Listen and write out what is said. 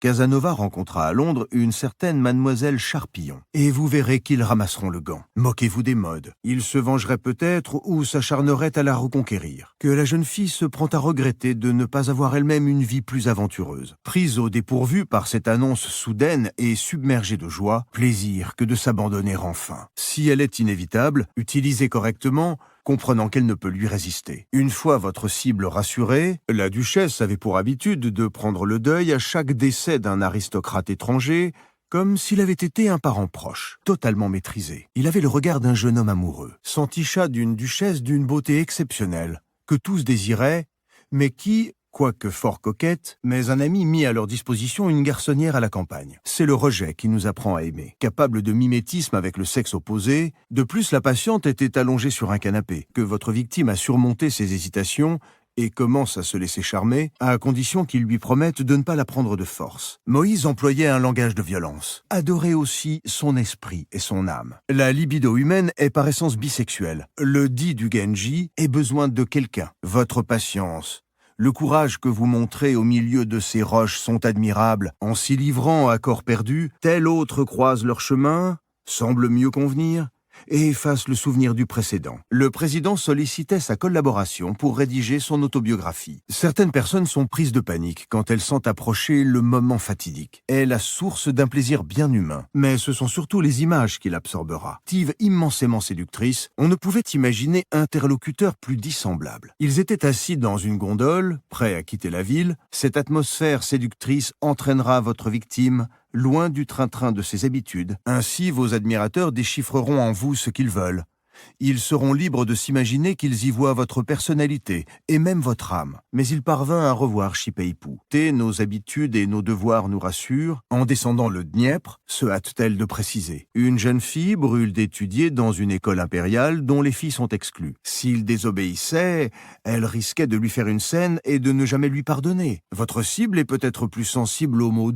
Casanova rencontra à Londres une certaine mademoiselle Charpillon, et vous verrez qu'ils ramasseront le gant. Moquez-vous des modes. Il se vengerait peut-être ou s'acharnerait à la reconquérir. Que la jeune fille se prend à regretter de ne pas avoir elle-même une vie plus aventureuse. Prise au dépourvu par cette annonce soudaine et submergée de joie, plaisir que de s'abandonner enfin. Si elle est inévitable, utilisée correctement, comprenant qu'elle ne peut lui résister. Une fois votre cible rassurée, la duchesse avait pour habitude de prendre le deuil à chaque décès d'un aristocrate étranger, comme s'il avait été un parent proche, totalement maîtrisé. Il avait le regard d'un jeune homme amoureux, s'enticha d'une duchesse d'une beauté exceptionnelle, que tous désiraient, mais qui, quoique fort coquette, mais un ami mit à leur disposition une garçonnière à la campagne. C'est le rejet qui nous apprend à aimer. Capable de mimétisme avec le sexe opposé, de plus la patiente était allongée sur un canapé, que votre victime a surmonté ses hésitations et commence à se laisser charmer, à condition qu'il lui promette de ne pas la prendre de force. Moïse employait un langage de violence. Adorait aussi son esprit et son âme. La libido humaine est par essence bisexuelle. Le dit du Genji est besoin de quelqu'un. Votre patience, le courage que vous montrez au milieu de ces roches sont admirables. En s'y livrant à corps perdu, tel autre croise leur chemin, semble mieux convenir, et efface le souvenir du précédent. Le président sollicitait sa collaboration pour rédiger son autobiographie. Certaines personnes sont prises de panique quand elles sentent approcher le moment fatidique. Est la source d'un plaisir bien humain. Mais ce sont surtout les images qu'il absorbera. Immensément séductrice, on ne pouvait imaginer interlocuteur plus dissemblable. Ils étaient assis dans une gondole, prêts à quitter la ville. Cette atmosphère séductrice entraînera votre victime loin du train-train de ses habitudes. Ainsi, vos admirateurs déchiffreront en vous ce qu'ils veulent. Ils seront libres de s'imaginer qu'ils y voient votre personnalité et même votre âme. Mais il parvint à revoir Shipeipu. Nos habitudes et nos devoirs nous rassurent. En descendant le Dniepr, se hâte-t-elle de préciser. Une jeune fille brûle d'étudier dans une école impériale dont les filles sont exclues. S'il désobéissait, elle risquait de lui faire une scène et de ne jamais lui pardonner. Votre cible est peut-être plus sensible aux mots